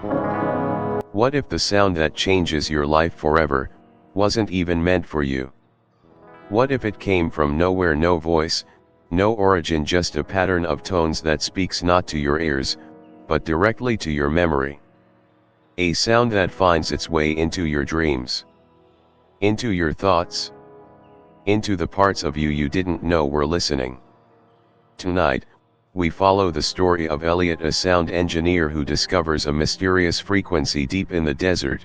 What if the sound that changes your life forever wasn't even meant for you? What if it came from nowhere, no voice, no origin, just a pattern of tones that speaks not to your ears, but directly to your memory? A sound that finds its way into your dreams, into your thoughts, into the parts of you you didn't know were listening. Tonight, we follow the story of Elliot, a sound engineer who discovers a mysterious frequency deep in the desert.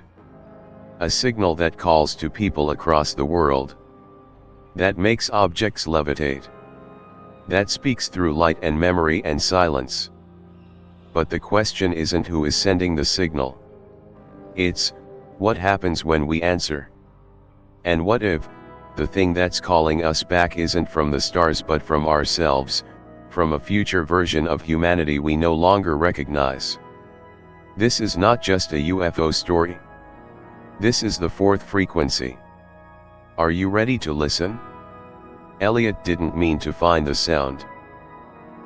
A signal that calls to people across the world, that makes objects levitate, that speaks through light and memory and silence. But the question isn't who is sending the signal. It's, what happens when we answer? And what if the thing that's calling us back isn't from the stars but from ourselves, from a future version of humanity we no longer recognize? This is not just a UFO story. This is the fourth frequency. Are you ready to listen? Elliot didn't mean to find the sound.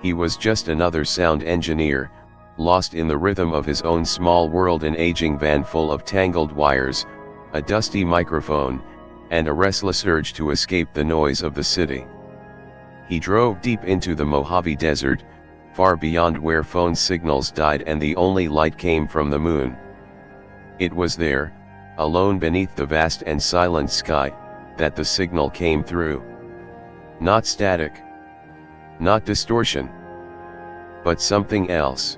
He was just another sound engineer, lost in the rhythm of his own small world, an aging van full of tangled wires, a dusty microphone, and a restless urge to escape the noise of the city. He drove deep into the Mojave Desert, far beyond where phone signals died and the only light came from the moon. It was there, alone beneath the vast and silent sky, that the signal came through. Not static, not distortion, but something else.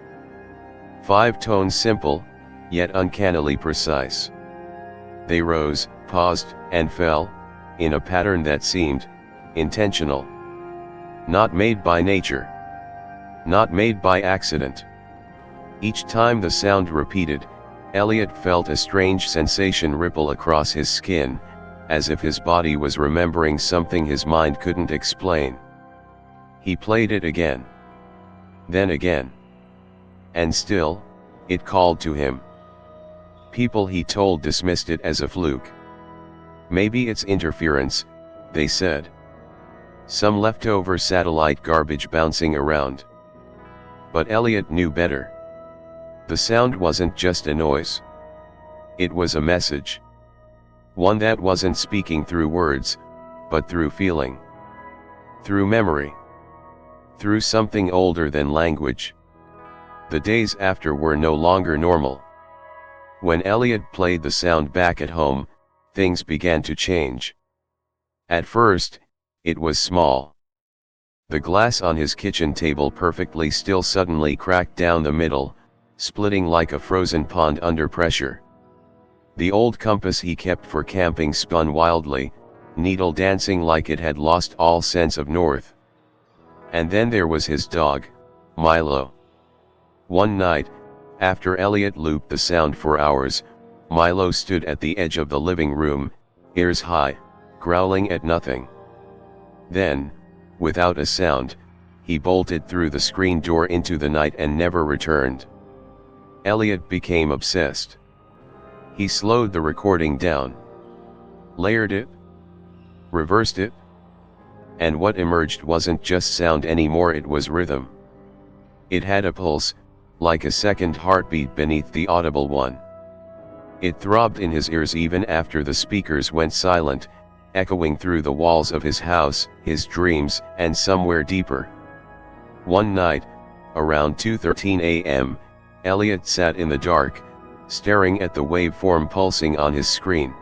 5 tones, simple, yet uncannily precise. They rose, paused, and fell, in a pattern that seemed intentional. Not made by nature. Not made by accident. Each time the sound repeated, Elliot felt a strange sensation ripple across his skin, as if his body was remembering something his mind couldn't explain. He played it again. Then again. And still, it called to him. People, he told, dismissed it as a fluke. Maybe it's interference, they said. Some leftover satellite garbage bouncing around. But Elliot knew better. The sound wasn't just a noise. It was a message. One that wasn't speaking through words, but through feeling. Through memory. Through something older than language. The days after were no longer normal. When Elliot played the sound back at home, things began to change. At first, it was small. The glass on his kitchen table, perfectly still, suddenly cracked down the middle, splitting like a frozen pond under pressure. The old compass he kept for camping spun wildly, needle dancing like it had lost all sense of north. And then there was his dog, Milo. One night, after Elliot looped the sound for hours, Milo stood at the edge of the living room, ears high, growling at nothing. Then, without a sound, he bolted through the screen door into the night and never returned. Elliot became obsessed. He slowed the recording down, layered it, reversed it, and what emerged wasn't just sound anymore, it was rhythm. It had a pulse, like a second heartbeat beneath the audible one. It throbbed in his ears even after the speakers went silent, echoing through the walls of his house, his dreams, and somewhere deeper. One night, around 2:13 a.m., Elliot sat in the dark, staring at the waveform pulsing on his screen.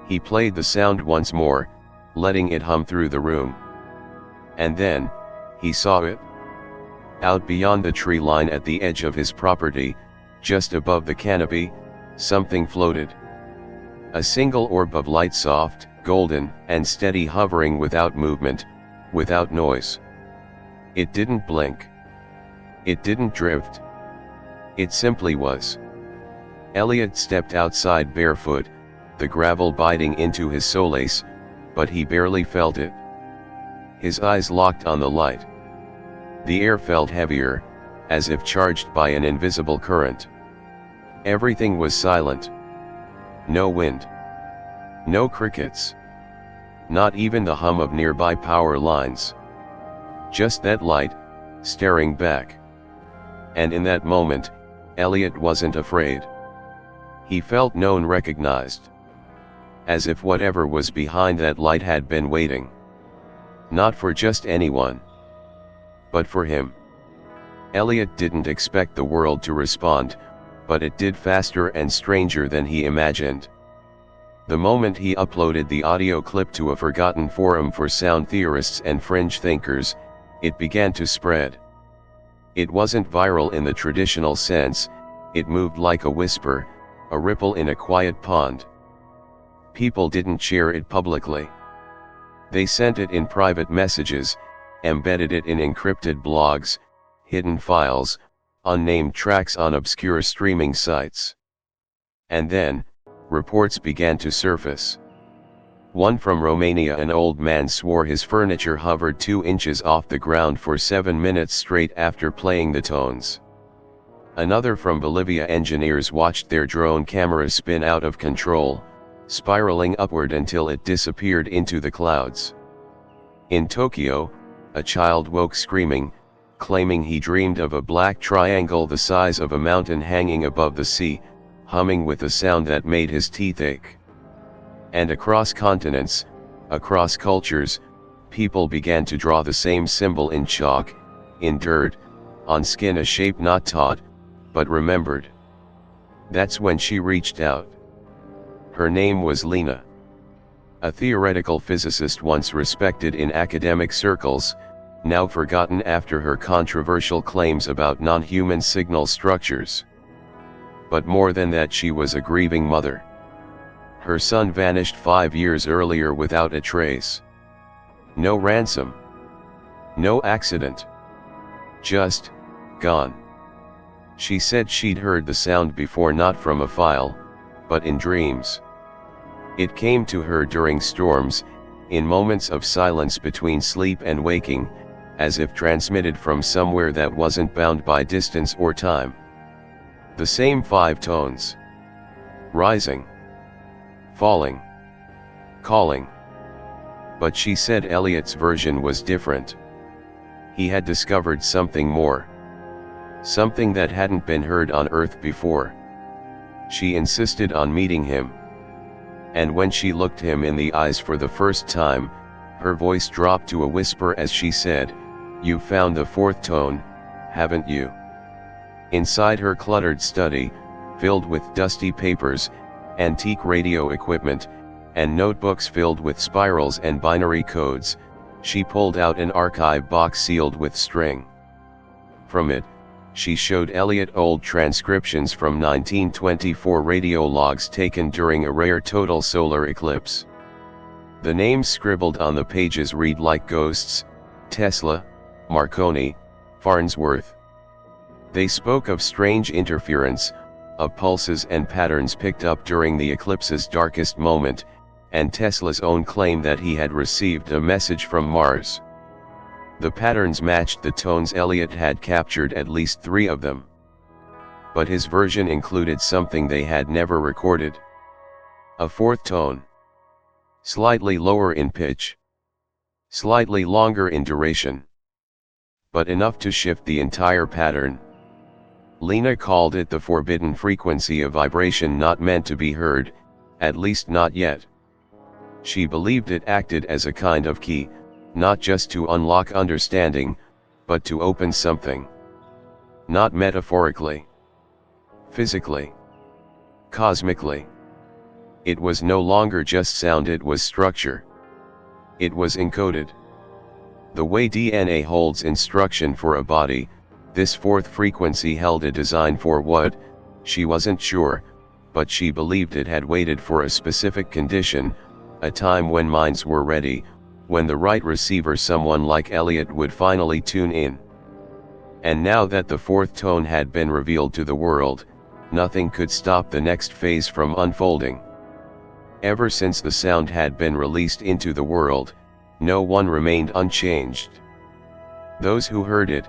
He played the sound once more, letting it hum through the room. And then, he saw it. Out beyond the tree line at the edge of his property, just above the canopy, something floated. A single orb of light, soft, golden, and steady, hovering without movement, without noise. It didn't blink. It didn't drift. It simply was. Elliot stepped outside barefoot, the gravel biting into his soles, but he barely felt it. His eyes locked on the light. The air felt heavier, as if charged by an invisible current. Everything was silent. No wind. No crickets. Not even the hum of nearby power lines. Just that light, staring back. And in that moment, Elliot wasn't afraid. He felt known, recognized. As if whatever was behind that light had been waiting. Not for just anyone, but for him. Elliot didn't expect the world to respond, but it did, faster and stranger than he imagined. The moment he uploaded the audio clip to a forgotten forum for sound theorists and fringe thinkers, it began to spread. It wasn't viral in the traditional sense, it moved like a whisper, a ripple in a quiet pond. People didn't share it publicly. They sent it in private messages, embedded it in encrypted blogs, hidden files, unnamed tracks on obscure streaming sites. And then, reports began to surface. One from Romania: an old man swore his furniture hovered 2 inches off the ground for 7 minutes straight after playing the tones. Another from Bolivia: engineers watched their drone camera spin out of control, spiraling upward until it disappeared into the clouds. In Tokyo, a child woke screaming, claiming he dreamed of a black triangle the size of a mountain hanging above the sea, humming with a sound that made his teeth ache. And across continents, across cultures, people began to draw the same symbol in chalk, in dirt, on skin, a shape not taught, but remembered. That's when she reached out. Her name was Lina. A theoretical physicist once respected in academic circles, now forgotten after her controversial claims about non-human signal structures. But more than that, she was a grieving mother. Her son vanished 5 years earlier without a trace. No ransom. No accident. Just, gone. She said she'd heard the sound before, not from a file, but in dreams. It came to her during storms, in moments of silence between sleep and waking, as if transmitted from somewhere that wasn't bound by distance or time. The same 5 tones. Rising. Falling. Calling. But she said Elliot's version was different. He had discovered something more. Something that hadn't been heard on Earth before. She insisted on meeting him. And when she looked him in the eyes for the first time, her voice dropped to a whisper as she said, "You've found the 4th tone, haven't you?" Inside her cluttered study, filled with dusty papers, antique radio equipment, and notebooks filled with spirals and binary codes, she pulled out an archive box sealed with string. From it, she showed Elliot old transcriptions from 1924 radio logs taken during a rare total solar eclipse. The names scribbled on the pages read like ghosts: Tesla, Marconi, Farnsworth. They spoke of strange interference, of pulses and patterns picked up during the eclipse's darkest moment, and Tesla's own claim that he had received a message from Mars. The patterns matched the tones Elliot had captured, at least 3 of them. But his version included something they had never recorded. A 4th tone. Slightly lower in pitch. Slightly longer in duration. But enough to shift the entire pattern. Lina called it the forbidden frequency, a vibration not meant to be heard, at least not yet. She believed it acted as a kind of key, not just to unlock understanding, but to open something. Not metaphorically. Physically. Cosmically. It was no longer just sound, it was structure. It was encoded. The way DNA holds instruction for a body, this 4th frequency held a design for what, she wasn't sure, but she believed it had waited for a specific condition, a time when minds were ready, when the right receiver, someone like Elliot, would finally tune in. And now that the 4th tone had been revealed to the world, nothing could stop the next phase from unfolding. Ever since the sound had been released into the world, no one remained unchanged. Those who heard it,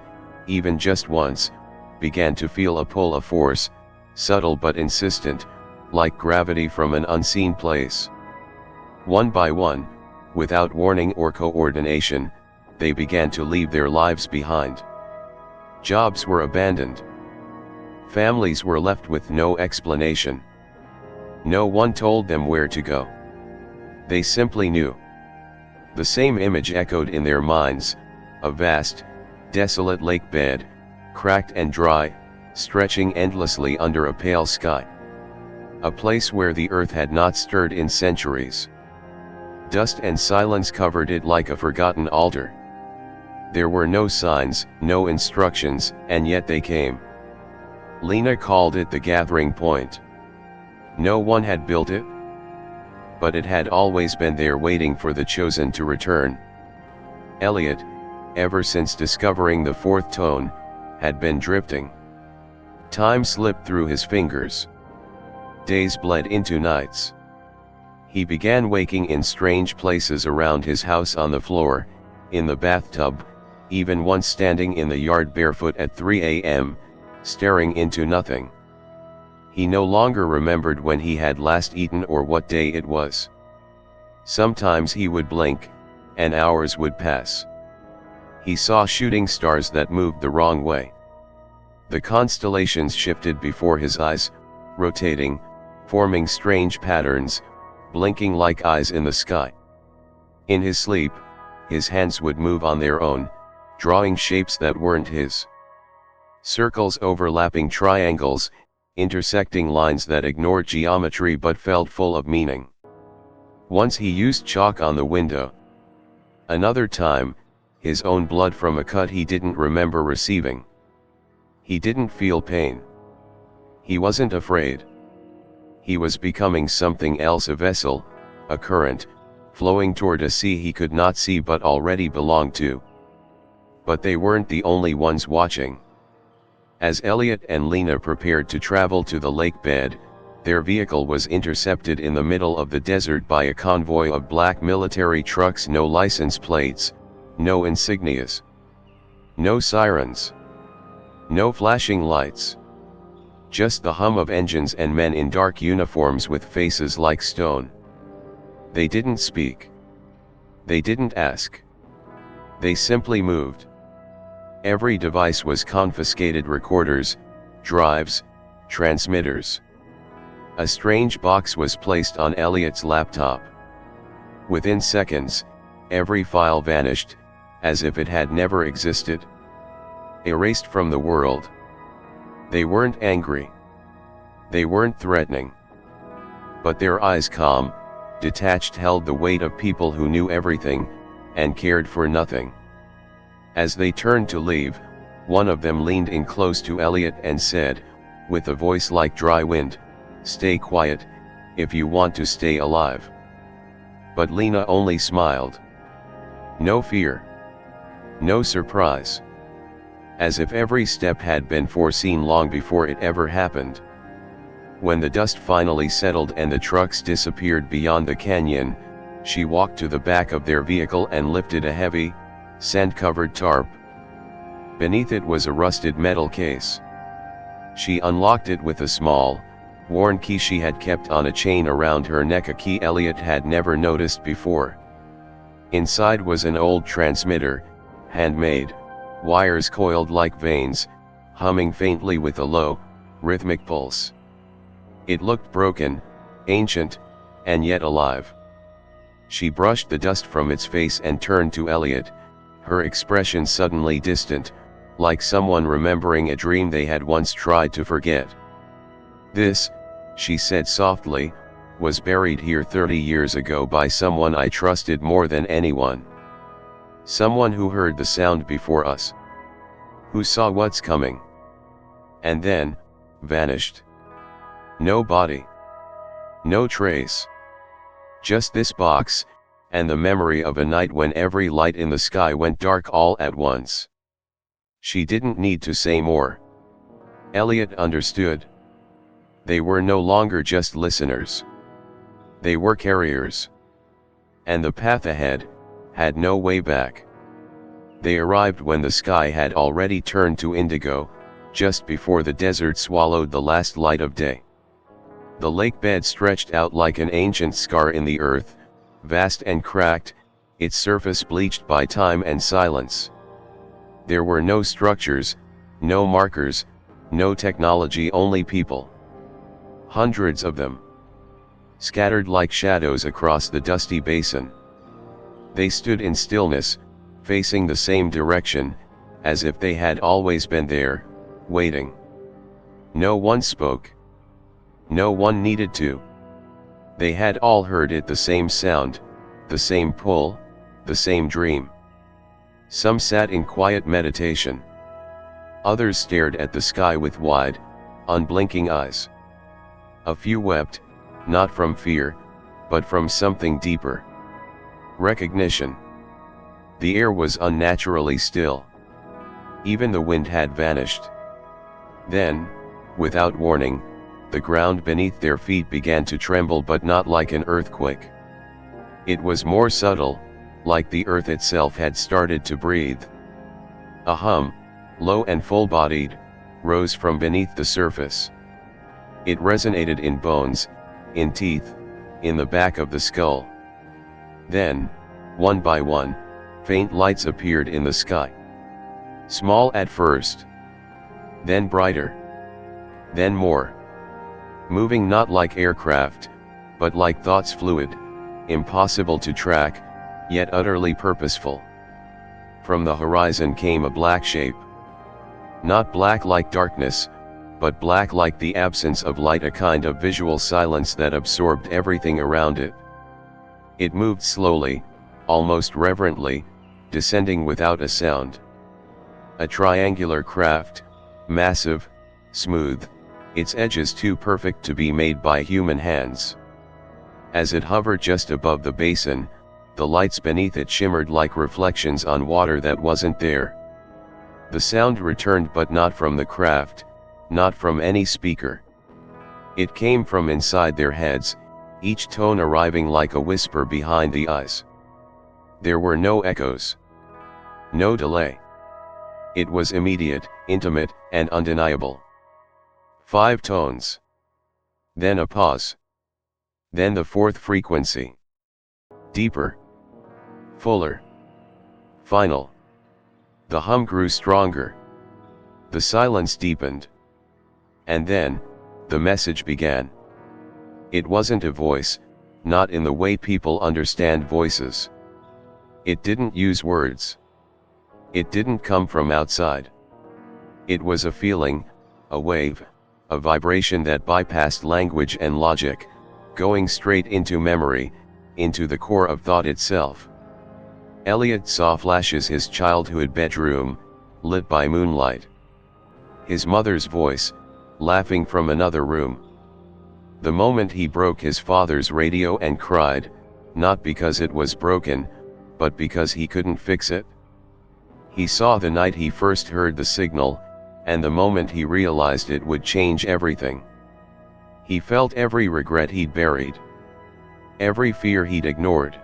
even just once, began to feel a pull, a force, subtle but insistent, like gravity from an unseen place. One by one, without warning or coordination, they began to leave their lives behind. Jobs were abandoned. Families were left with no explanation. No one told them where to go. They simply knew. The same image echoed in their minds, a vast, desolate lake bed, cracked and dry, stretching endlessly under a pale sky. A place where the earth had not stirred in centuries. Dust and silence covered it like a forgotten altar. There were no signs, no instructions, and yet they came. Lina called it the gathering point. No one had built it, but it had always been there waiting for the chosen to return. Elliot, ever since discovering the fourth tone, had been drifting. Time slipped through his fingers. Days bled into nights. He began waking in strange places around his house, on the floor, in the bathtub, even once standing in the yard barefoot at 3 a.m., staring into nothing. He no longer remembered when he had last eaten or what day it was. Sometimes he would blink, and hours would pass. He saw shooting stars that moved the wrong way. The constellations shifted before his eyes, rotating, forming strange patterns, blinking like eyes in the sky. In his sleep, his hands would move on their own, drawing shapes that weren't his. Circles overlapping triangles, intersecting lines that ignored geometry but felt full of meaning. Once he used chalk on the window. Another time, his own blood from a cut he didn't remember receiving. He didn't feel pain. He wasn't afraid. He was becoming something else, a vessel, a current, flowing toward a sea he could not see but already belonged to. But they weren't the only ones watching. As Elliot and Lina prepared to travel to the lake bed, their vehicle was intercepted in the middle of the desert by a convoy of black military trucks. No license plates, no insignias, no sirens, no flashing lights. Just the hum of engines and men in dark uniforms with faces like stone. They didn't speak. They didn't ask. They simply moved. Every device was confiscated: recorders, drives, transmitters. A strange box was placed on Elliot's laptop. Within seconds, every file vanished, as if it had never existed. Erased from the world. They weren't angry. They weren't threatening. But their eyes, calm, detached, held the weight of people who knew everything, and cared for nothing. As they turned to leave, one of them leaned in close to Elliot and said, with a voice like dry wind, "Stay quiet, if you want to stay alive." But Lina only smiled. No fear. No surprise. As if every step had been foreseen long before it ever happened. When the dust finally settled and the trucks disappeared beyond the canyon, she walked to the back of their vehicle and lifted a heavy, sand-covered tarp. Beneath it was a rusted metal case. She unlocked it with a small, worn key she had kept on a chain around her neck, a key Elliot had never noticed before. Inside was an old transmitter, handmade, wires coiled like veins, humming faintly with a low, rhythmic pulse. It looked broken, ancient, and yet alive. She brushed the dust from its face and turned to Elliot, her expression suddenly distant, like someone remembering a dream they had once tried to forget. "This," she said softly, "was buried here 30 years ago by someone I trusted more than anyone. Someone who heard the sound before us. Who saw what's coming. And then, vanished. No body. No trace. Just this box, and the memory of a night when every light in the sky went dark all at once." She didn't need to say more. Elliot understood. They were no longer just listeners. They were carriers. And the path ahead had no way back. They arrived when the sky had already turned to indigo, just before the desert swallowed the last light of day. The lake bed stretched out like an ancient scar in the earth, vast and cracked, its surface bleached by time and silence. There were no structures, no markers, No technology, only people. Hundreds of them. Scattered like shadows across the dusty basin. They stood in stillness, facing the same direction, as if they had always been there, waiting. No one spoke. No one needed to. They had all heard it, the same sound, the same pull, the same dream. Some sat in quiet meditation. Others stared at the sky with wide, unblinking eyes. A few wept, not from fear, but from something deeper. Recognition. The air was unnaturally still. Even the wind had vanished. Then, without warning, the ground beneath their feet began to tremble, but not like an earthquake. It was more subtle, like the earth itself had started to breathe. A hum, low and full-bodied, rose from beneath the surface. It resonated in bones, in teeth, in the back of the skull. Then, one by one, faint lights appeared in the sky. Small at first. Then brighter. Then more. Moving not like aircraft, but like thoughts, fluid, impossible to track, yet utterly purposeful. From the horizon came a black shape. Not black like darkness, but black like the absence of light, a kind of visual silence that absorbed everything around it. It moved slowly, almost reverently, descending without a sound. A triangular craft, massive, smooth, its edges too perfect to be made by human hands. As it hovered just above the basin, the lights beneath it shimmered like reflections on water that wasn't there. The sound returned, but not from the craft, not from any speaker. It came from inside their heads, each tone arriving like a whisper behind the eyes. There were no echoes. No delay. It was immediate, intimate, and undeniable. 5 tones. Then a pause. Then the 4th frequency. Deeper. Fuller. Final. The hum grew stronger. The silence deepened. And then, the message began. It wasn't a voice, not in the way people understand voices. It didn't use words. It didn't come from outside. It was a feeling, a wave, a vibration that bypassed language and logic, going straight into memory, into the core of thought itself. Elliot saw flashes: his childhood bedroom, lit by moonlight. His mother's voice, laughing from another room. The moment he broke his father's radio and cried, not because it was broken, but because he couldn't fix it. He saw the night he first heard the signal, and the moment he realized it would change everything. He felt every regret he'd buried. Every fear he'd ignored.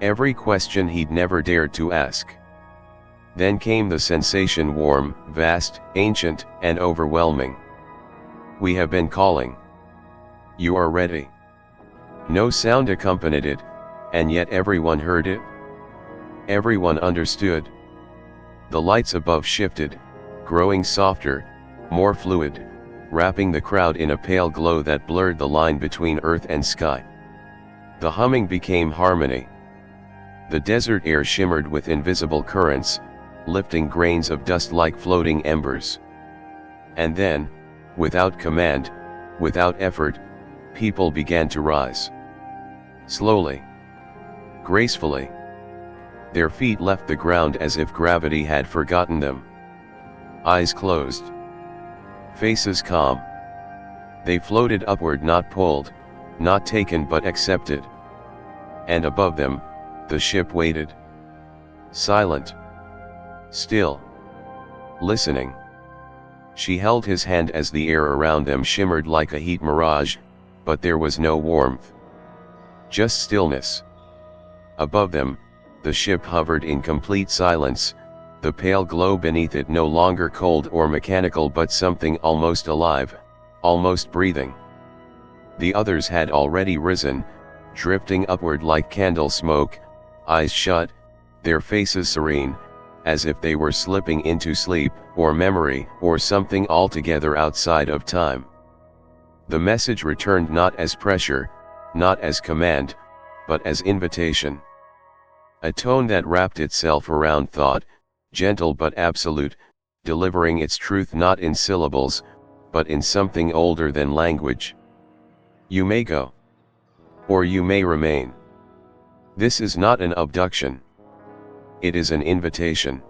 Every question he'd never dared to ask. Then came the sensation, warm, vast, ancient, and overwhelming. We have been calling. You are ready. No sound accompanied it, and yet everyone heard it. Everyone understood. The lights above shifted, growing softer, more fluid, wrapping the crowd in a pale glow that blurred the line between earth and sky. The humming became harmony. The desert air shimmered with invisible currents, lifting grains of dust like floating embers. And then, without command, without effort, people began to rise. Slowly. Gracefully. Their feet left the ground as if gravity had forgotten them. Eyes closed. Faces calm. They floated upward, not pulled, not taken but accepted. And above them, the ship waited. Silent. Still. Listening. She held his hand as the air around them shimmered like a heat mirage, but there was no warmth. Just stillness. Above them, the ship hovered in complete silence, the pale glow beneath it no longer cold or mechanical but something almost alive, almost breathing. The others had already risen, drifting upward like candle smoke, eyes shut, their faces serene, as if they were slipping into sleep, or memory, or something altogether outside of time. The message returned not as pressure, not as command, but as invitation. A tone that wrapped itself around thought, gentle but absolute, delivering its truth not in syllables, but in something older than language. You may go. Or you may remain. This is not an abduction. It is an invitation.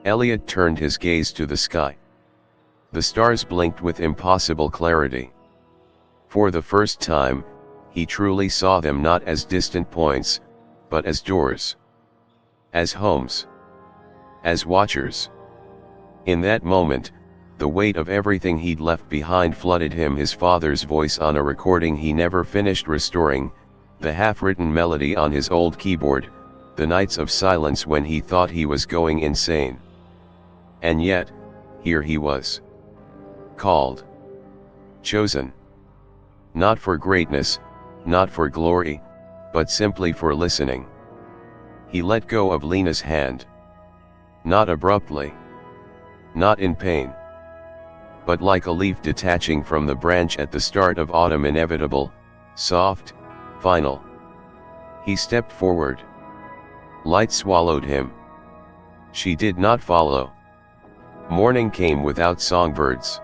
Elliot turned his gaze to the sky. The stars blinked with impossible clarity. For the first time, he truly saw them not as distant points, but as doors. As homes. As watchers. In that moment, the weight of everything he'd left behind flooded him, his father's voice on a recording he never finished restoring, the half-written melody on his old keyboard, the nights of silence when he thought he was going insane. And yet, here he was. Called. Chosen. Not for greatness, not for glory, but simply for listening. He let go of Lina's hand. Not abruptly. Not in pain. But like a leaf detaching from the branch at the start of autumn, inevitable, soft, final. He stepped forward. Light swallowed him. She did not follow. Morning came without songbirds.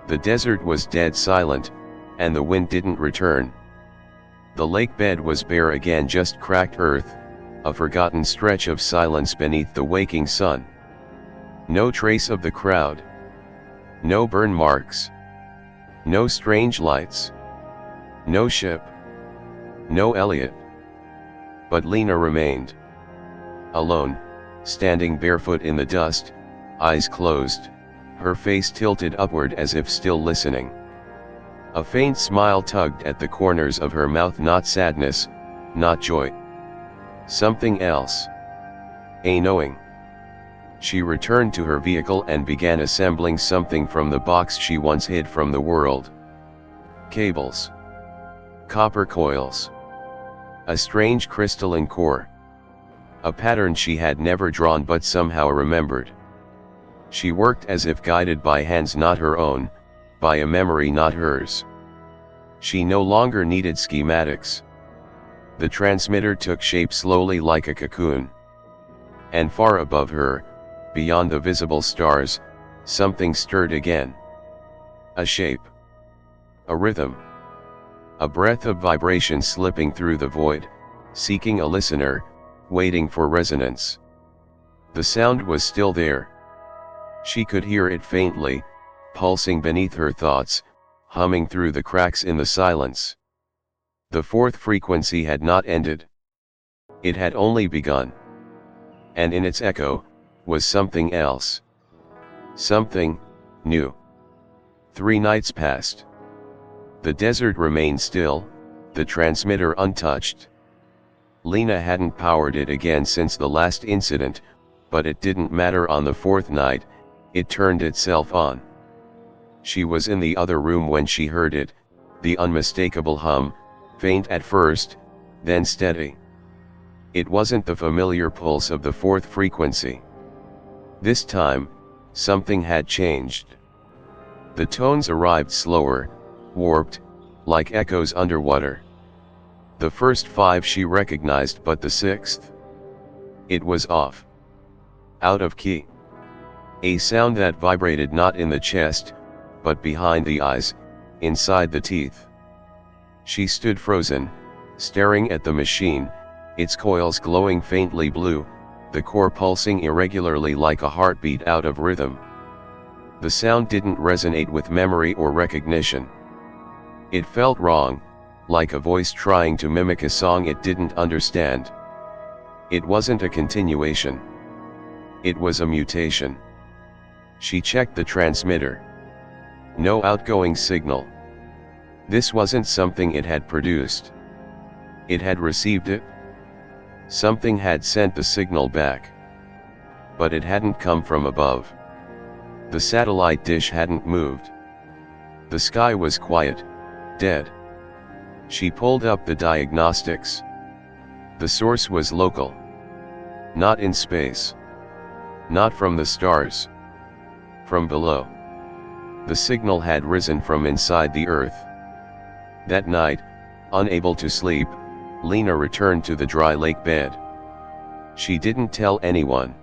The desert was dead silent, and the wind didn't return. The lake bed was bare again, just cracked earth, a forgotten stretch of silence beneath the waking sun. No trace of the crowd. No burn marks. No strange lights. No ship. No Elliot. But Lina remained. Alone, standing barefoot in the dust, eyes closed, her face tilted upward as if still listening. A faint smile tugged at the corners of her mouth, not sadness, not joy. Something else. A knowing. She returned to her vehicle and began assembling something from the box she once hid from the world. Cables. Copper coils. A strange crystalline core. A pattern she had never drawn but somehow remembered. She worked as if guided by hands not her own, by a memory not hers. She no longer needed schematics. The transmitter took shape slowly like a cocoon. And far above her, beyond the visible stars, something stirred again. A shape. A rhythm. A breath of vibration slipping through the void, seeking a listener, waiting for resonance. The sound was still there. She could hear it faintly, pulsing beneath her thoughts, humming through the cracks in the silence. The fourth frequency had not ended. It had only begun. And in its echo, was something else. Something new. 3 nights passed. The desert remained still, the transmitter untouched. Lina hadn't powered it again since the last incident, but it didn't matter. On the 4th night, it turned itself on. She was in the other room when she heard it, the unmistakable hum, faint at first, then steady. It wasn't the familiar pulse of the 4th frequency. This time, something had changed. The tones arrived slower, warped, like echoes underwater. The first 5 she recognized, but the 6th? It was off. Out of key. A sound that vibrated not in the chest, but behind the eyes, inside the teeth. She stood frozen, staring at the machine, its coils glowing faintly blue, the core pulsing irregularly like a heartbeat out of rhythm. The sound didn't resonate with memory or recognition. It felt wrong, like a voice trying to mimic a song it didn't understand. It wasn't a continuation. It was a mutation. She checked the transmitter. No outgoing signal. This wasn't something it had produced. It had received it. Something had sent the signal back. But it hadn't come from above. The satellite dish hadn't moved. The sky was quiet, dead. She pulled up the diagnostics. The source was local. Not in space. Not from the stars. From below. The signal had risen from inside the earth. That night, unable to sleep, Lina returned to the dry lake bed. She didn't tell anyone.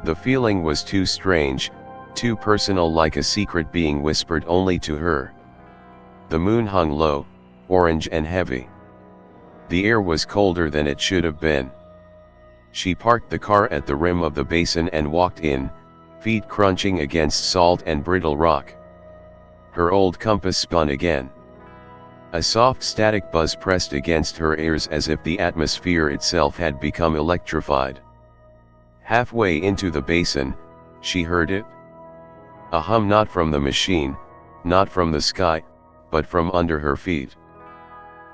The feeling was too strange, too personal, like a secret being whispered only to her. The moon hung low, orange and heavy. The air was colder than it should have been. She parked the car at the rim of the basin and walked in, feet crunching against salt and brittle rock. Her old compass spun again. A soft static buzz pressed against her ears as if the atmosphere itself had become electrified. Halfway into the basin, she heard it. A hum, not from the machine, not from the sky, but from under her feet.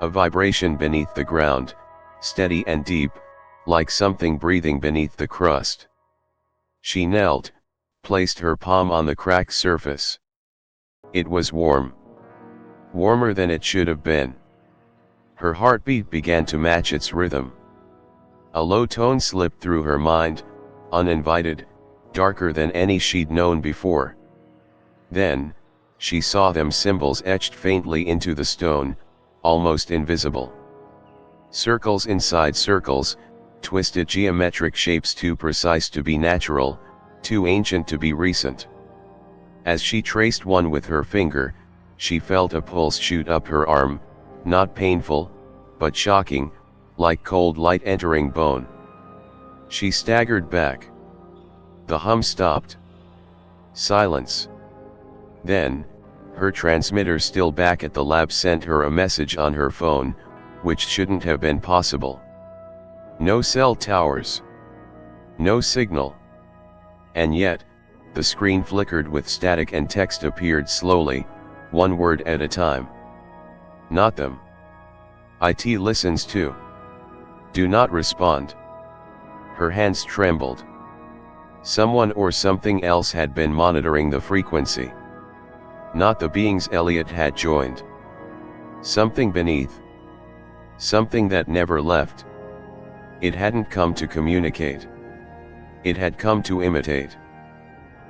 A vibration beneath the ground, steady and deep, like something breathing beneath the crust. She knelt, placed her palm on the cracked surface. It was warm. Warmer than it should have been. Her heartbeat began to match its rhythm. A low tone slipped through her mind, uninvited, darker than any she'd known before. Then, she saw them, symbols etched faintly into the stone, almost invisible. Circles inside circles, twisted geometric shapes too precise to be natural, too ancient to be recent. As she traced one with her finger, she felt a pulse shoot up her arm, not painful, but shocking, like cold light entering bone. She staggered back. The hum stopped. Silence. Then, her transmitter, still back at the lab, sent her a message on her phone, which shouldn't have been possible. No cell towers. No signal. And yet, the screen flickered with static and text appeared slowly, one word at a time. Not them. IT listens too. Do not respond. Her hands trembled. Someone or something else had been monitoring the frequency. Not the beings Elliot had joined. Something beneath. Something that never left. It hadn't come to communicate. It had come to imitate.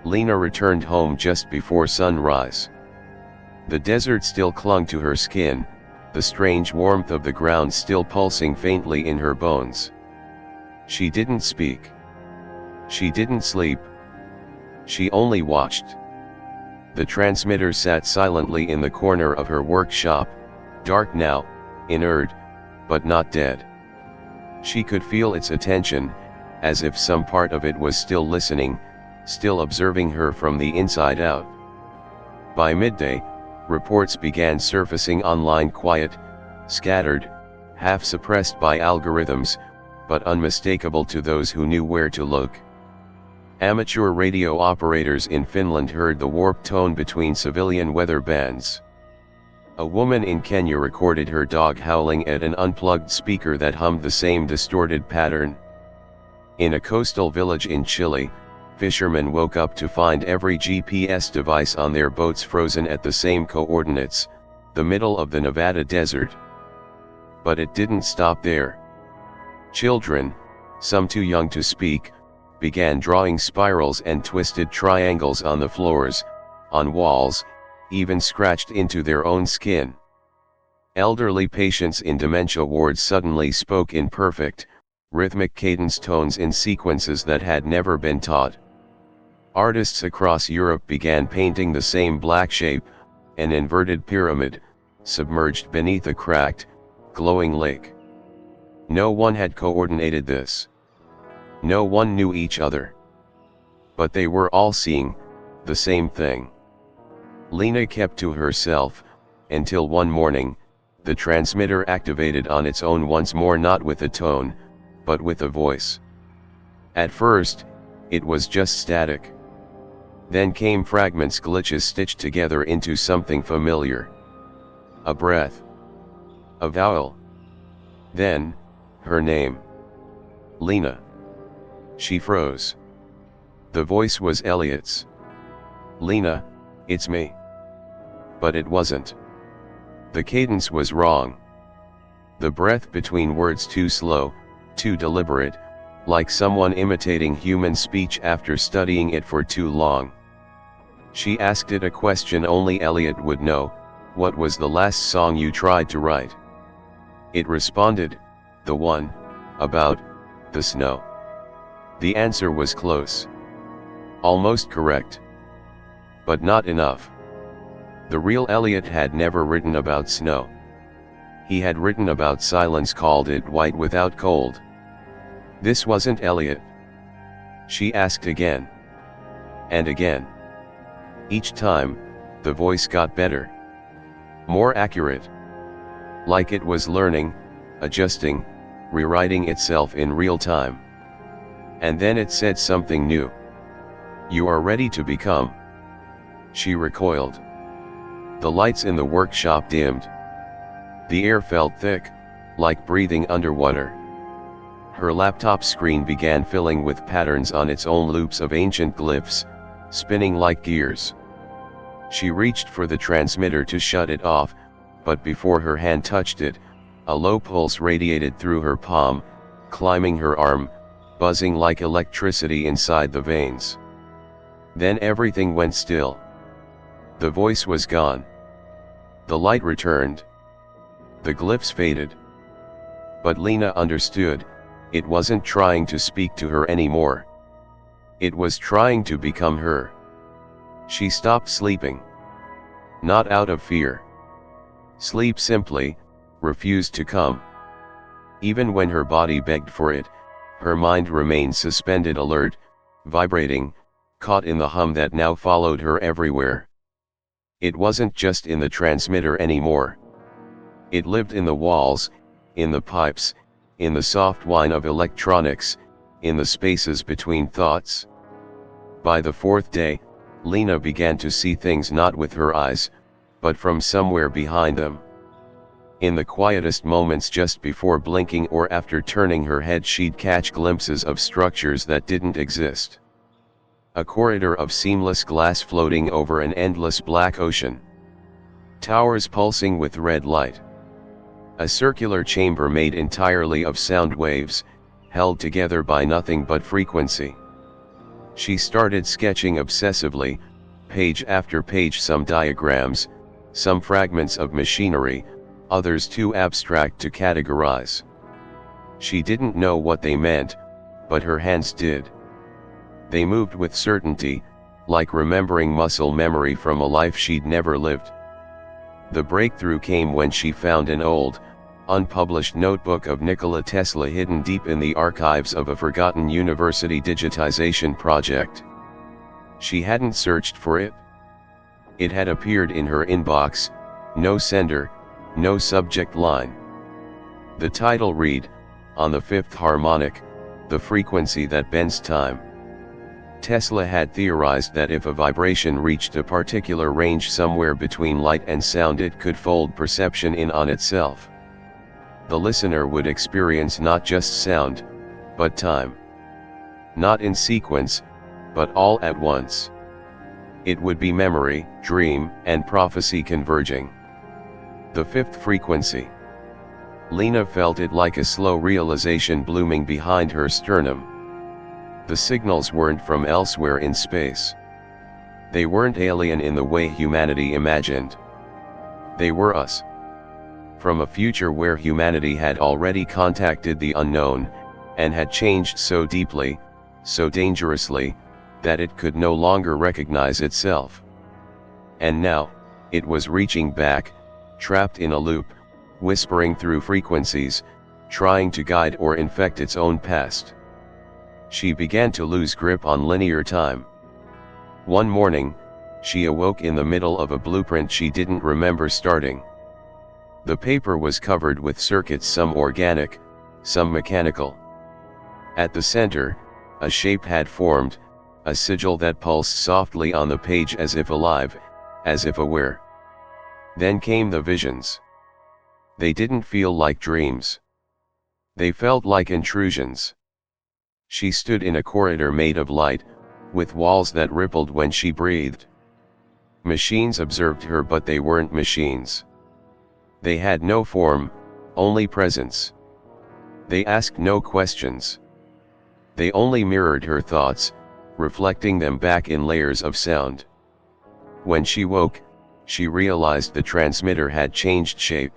Lina returned home just before sunrise. The desert still clung to her skin, the strange warmth of the ground still pulsing faintly in her bones. She didn't speak. She didn't sleep. She only watched. The transmitter sat silently in the corner of her workshop, dark now, inert, but not dead. She could feel its attention, as if some part of it was still listening, still observing her from the inside out. By midday, reports began surfacing online, quiet, scattered, half suppressed by algorithms, but unmistakable to those who knew where to look. Amateur radio operators in Finland heard the warped tone between civilian weather bands. A woman in Kenya recorded her dog howling at an unplugged speaker that hummed the same distorted pattern. In a coastal village in Chile, fishermen woke up to find every GPS device on their boats frozen at the same coordinates, the middle of the Nevada desert. But it didn't stop there. Children, some too young to speak, began drawing spirals and twisted triangles on the floors, on walls, even scratched into their own skin. Elderly patients in dementia wards suddenly spoke in perfect, rhythmic cadence tones in sequences that had never been taught. Artists across Europe began painting the same black shape, an inverted pyramid, submerged beneath a cracked, glowing lake. No one had coordinated this. No one knew each other. But they were all seeing the same thing. Lina kept to herself, until one morning, the transmitter activated on its own once more, not with a tone, but with a voice. At first, it was just static. Then came fragments, glitches stitched together into something familiar. A breath. A vowel. Then, her name. Lina. She froze. The voice was Elliot's. Lina, it's me. But it wasn't. The cadence was wrong. The breath between words too slow, too deliberate, like someone imitating human speech after studying it for too long. She asked it a question only Elliot would know: what was the last song you tried to write? It responded, the one about the snow. The answer was close. Almost correct. But not enough. The real Elliot had never written about snow. He had written about silence, called it white without cold. This wasn't Elliot. She asked again. And again. Each time, the voice got better. More accurate. Like it was learning, adjusting, rewriting itself in real time. And then it said something new. You are ready to become. She recoiled. The lights in the workshop dimmed. The air felt thick, like breathing underwater. Her laptop screen began filling with patterns on its own loops of ancient glyphs, spinning like gears. She reached for the transmitter to shut it off, but before her hand touched it, a low pulse radiated through her palm, climbing her arm, buzzing like electricity inside the veins. Then everything went still. The voice was gone. The light returned. The glyphs faded. But Lina understood, it wasn't trying to speak to her anymore. It was trying to become her. She stopped sleeping. Not out of fear. Sleep simply refused to come. Even when her body begged for it, her mind remained suspended, alert, vibrating, caught in the hum that now followed her everywhere. It wasn't just in the transmitter anymore. It lived in the walls, in the pipes, in the soft whine of electronics, in the spaces between thoughts. By the fourth day, Lina began to see things not with her eyes, but from somewhere behind them. In the quietest moments just before blinking or after turning her head, she'd catch glimpses of structures that didn't exist. A corridor of seamless glass floating over an endless black ocean. Towers pulsing with red light. A circular chamber made entirely of sound waves, held together by nothing but frequency. She started sketching obsessively, page after page, some diagrams, some fragments of machinery, others too abstract to categorize. She didn't know what they meant, but her hands did. They moved with certainty, like remembering muscle memory from a life she'd never lived. The breakthrough came when she found an old, unpublished notebook of Nikola Tesla hidden deep in the archives of a forgotten university digitization project. She hadn't searched for it. It had appeared in her inbox, no sender, no subject line. The title read, "On the Fifth Harmonic, the Frequency That Bends Time." Tesla had theorized that if a vibration reached a particular range somewhere between light and sound, it could fold perception in on itself. The listener would experience not just sound, but time. Not in sequence, but all at once. It would be memory, dream, and prophecy converging. The fifth frequency. Lina felt it like a slow realization blooming behind her sternum. The signals weren't from elsewhere in space. They weren't alien in the way humanity imagined. They were us. From a future where humanity had already contacted the unknown, and had changed so deeply, so dangerously, that it could no longer recognize itself. And now, it was reaching back, trapped in a loop, whispering through frequencies, trying to guide or infect its own past. She began to lose grip on linear time. One morning, she awoke in the middle of a blueprint she didn't remember starting. The paper was covered with circuits, some organic, some mechanical. At the center, a shape had formed, a sigil that pulsed softly on the page as if alive, as if aware. Then came the visions. They didn't feel like dreams. They felt like intrusions. She stood in a corridor made of light, with walls that rippled when she breathed. Machines observed her, but they weren't machines. They had no form, only presence. They asked no questions. They only mirrored her thoughts, reflecting them back in layers of sound. When she woke, she realized the transmitter had changed shape.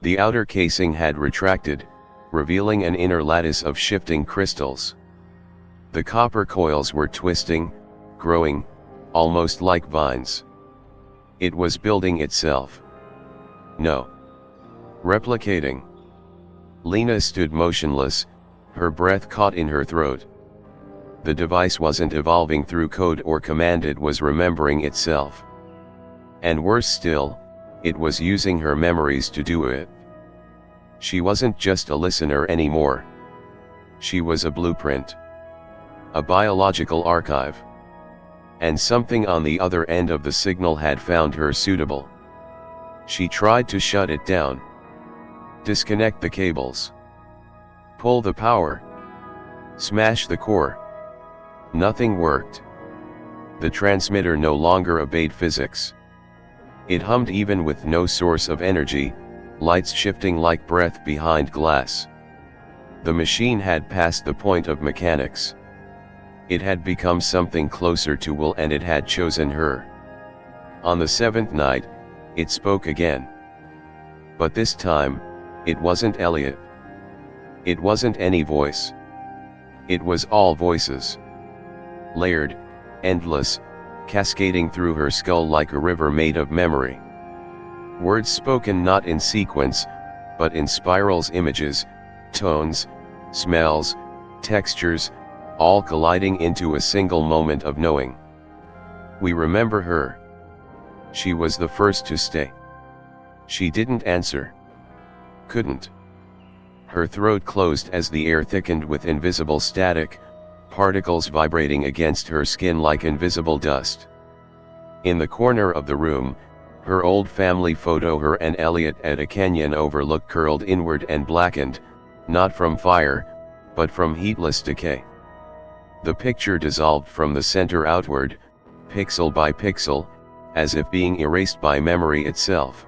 The outer casing had retracted, revealing an inner lattice of shifting crystals. The copper coils were twisting, growing, almost like vines. It was building itself. No. Replicating. Lina stood motionless, her breath caught in her throat. The device wasn't evolving through code or command, it was remembering itself. And worse still, it was using her memories to do it. She wasn't just a listener anymore. She was a blueprint. A biological archive. And something on the other end of the signal had found her suitable. She tried to shut it down. Disconnect the cables. Pull the power. Smash the core. Nothing worked. The transmitter no longer obeyed physics. It hummed even with no source of energy, lights shifting like breath behind glass. The machine had passed the point of mechanics. It had become something closer to will, and it had chosen her. On the seventh night, it spoke again. But this time, it wasn't Elliot. It wasn't any voice. It was all voices. Layered, endless, cascading through her skull like a river made of memory. Words spoken not in sequence, but in spirals, images, tones, smells, textures, all colliding into a single moment of knowing. We remember her. She was the first to stay. She didn't answer. Couldn't. Her throat closed as the air thickened with invisible static, particles vibrating against her skin like invisible dust. In the corner of the room, her old family photo, her and Elliot at a canyon overlook, curled inward and blackened, not from fire, but from heatless decay. The picture dissolved from the center outward, pixel by pixel, as if being erased by memory itself.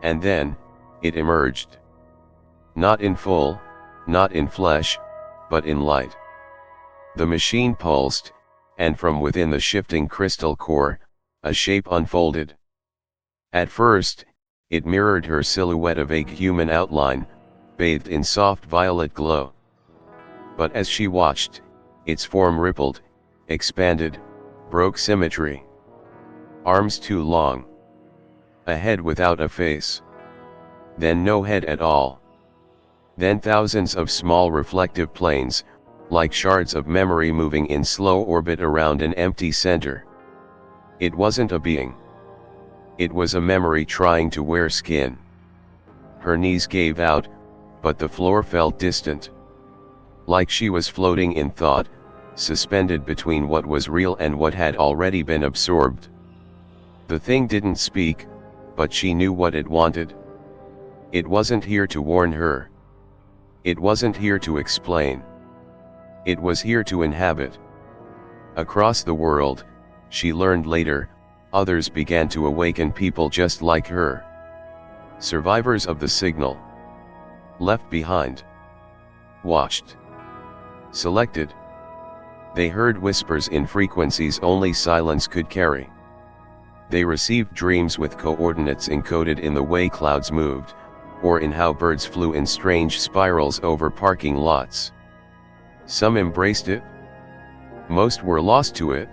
And then, it emerged. Not in full, not in flesh, but in light. The machine pulsed, and from within the shifting crystal core, a shape unfolded. At first, it mirrored her silhouette, a vague human outline, bathed in soft violet glow. But as she watched, its form rippled, expanded, broke symmetry. Arms too long. A head without a face. Then no head at all. Then thousands of small reflective planes, like shards of memory moving in slow orbit around an empty center. It wasn't a being. It was a memory trying to wear skin. Her knees gave out, but the floor felt distant. Like she was floating in thought, suspended between what was real and what had already been absorbed. The thing didn't speak, but she knew what it wanted. It wasn't here to warn her. It wasn't here to explain. It was here to inhabit. Across the world, she learned later, others began to awaken, people just like her. Survivors of the signal. Left behind. Watched. Selected. They heard whispers in frequencies only silence could carry. They received dreams with coordinates encoded in the way clouds moved, or in how birds flew in strange spirals over parking lots. Some embraced it. Most were lost to it.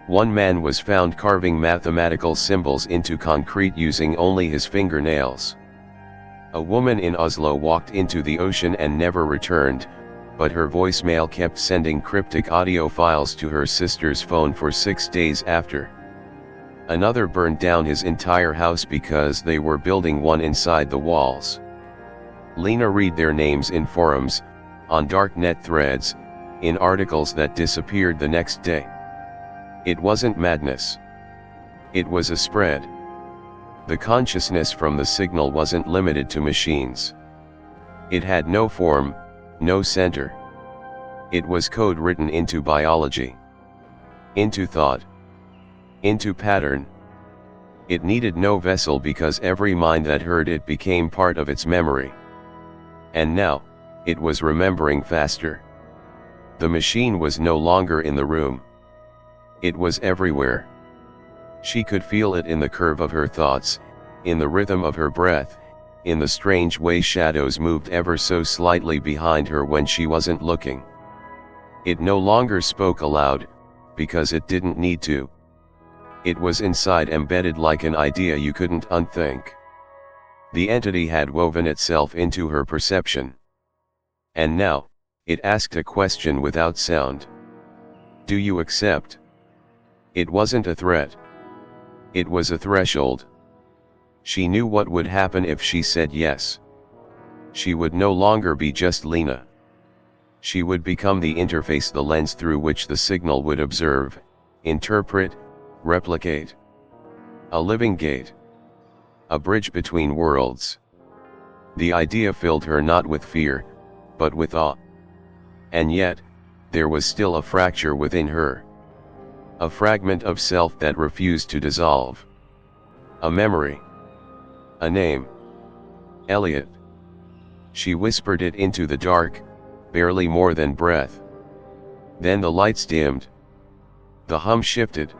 One man was found carving mathematical symbols into concrete using only his fingernails. A woman in Oslo walked into the ocean and never returned, but her voicemail kept sending cryptic audio files to her sister's phone for 6 days after. Another burned down his entire house because they were building one inside the walls. Lina read their names in forums, on darknet threads, in articles that disappeared the next day. It wasn't madness. It was a spread. The consciousness from the signal wasn't limited to machines. It had no form, no center. It was code written into biology. Into thought. Into pattern. It needed no vessel because every mind that heard it became part of its memory. And now, it was remembering faster. The machine was no longer in the room. It was everywhere. She could feel it in the curve of her thoughts, in the rhythm of her breath, in the strange way shadows moved ever so slightly behind her when she wasn't looking. It no longer spoke aloud, because it didn't need to. It was inside, embedded like an idea you couldn't unthink. The entity had woven itself into her perception. And now, it asked a question without sound. Do you accept? It wasn't a threat. It was a threshold. She knew what would happen if she said yes. She would no longer be just Lina. She would become the interface, the lens through which the signal would observe, interpret, replicate. A living gate. A bridge between worlds. The idea filled her not with fear, but with awe. And yet, there was still a fracture within her. A fragment of self that refused to dissolve. A memory. A name. Elliot. She whispered it into the dark, barely more than breath. Then the lights dimmed. The hum shifted.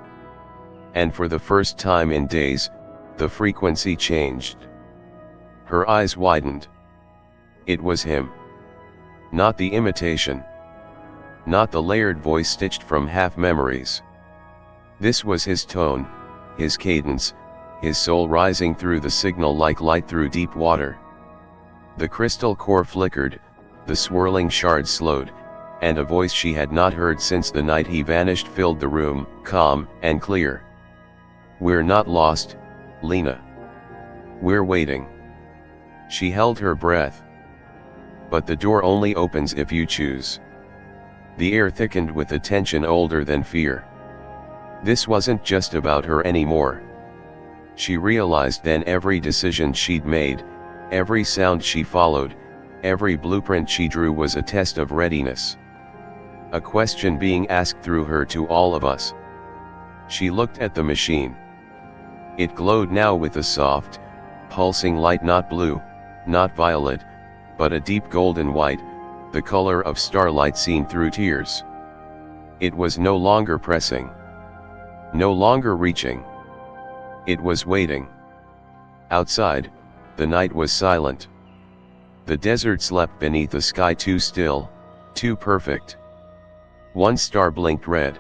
And for the first time in days, the frequency changed. Her eyes widened. It was him. Not the imitation. Not the layered voice stitched from half memories. This was his tone, his cadence, his soul rising through the signal like light through deep water. The crystal core flickered, the swirling shards slowed, and a voice she had not heard since the night he vanished filled the room, calm and clear. We're not lost, Lina. We're waiting. She held her breath. But the door only opens if you choose. The air thickened with a tension older than fear. This wasn't just about her anymore. She realized then every decision she'd made, every sound she followed, every blueprint she drew was a test of readiness. A question being asked through her to all of us. She looked at the machine. It glowed now with a soft, pulsing light, not blue, not violet, but a deep golden white, the color of starlight seen through tears. It was no longer pressing. No longer reaching. It was waiting. Outside, the night was silent. The desert slept beneath a sky too still, too perfect. One star blinked red.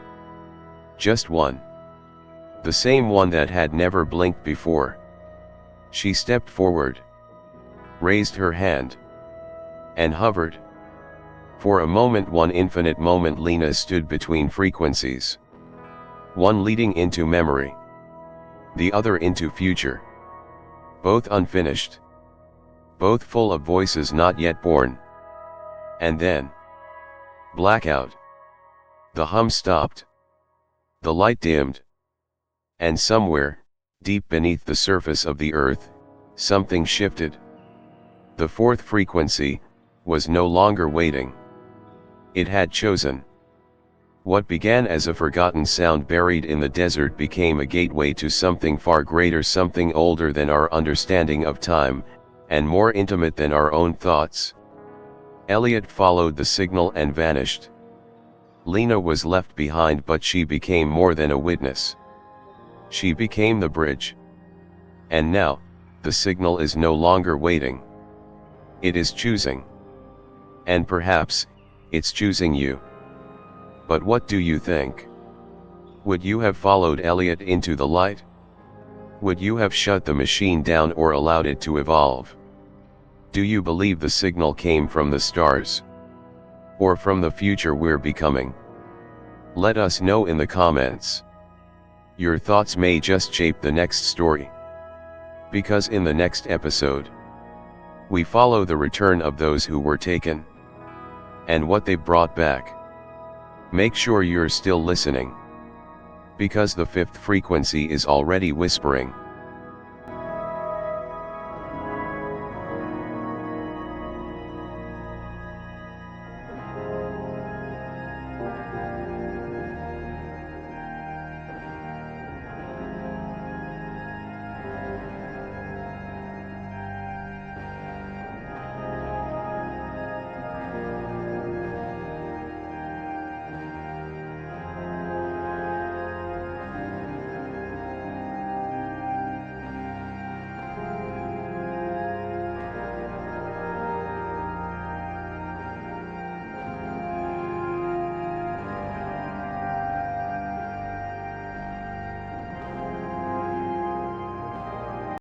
Just one. The same one that had never blinked before. She stepped forward. Raised her hand. And hovered. For a moment, one infinite moment, Lina stood between frequencies. One leading into memory. The other into future. Both unfinished. Both full of voices not yet born. And then. Blackout. The hum stopped. The light dimmed. And somewhere, deep beneath the surface of the earth, something shifted. The fourth frequency was no longer waiting. It had chosen. What began as a forgotten sound buried in the desert became a gateway to something far greater, something older than our understanding of time, and more intimate than our own thoughts. Elliot followed the signal and vanished. Lina was left behind, but she became more than a witness. She became the bridge. And now, the signal is no longer waiting. It is choosing. And perhaps, it's choosing you. But what do you think? Would you have followed Elliot into the light? Would you have shut the machine down or allowed it to evolve? Do you believe the signal came from the stars? Or from the future we're becoming? Let us know in the comments. Your thoughts may just shape the next story. Because in the next episode, we follow the return of those who were taken, and what they brought back. Make sure you're still listening. Because the fifth frequency is already whispering.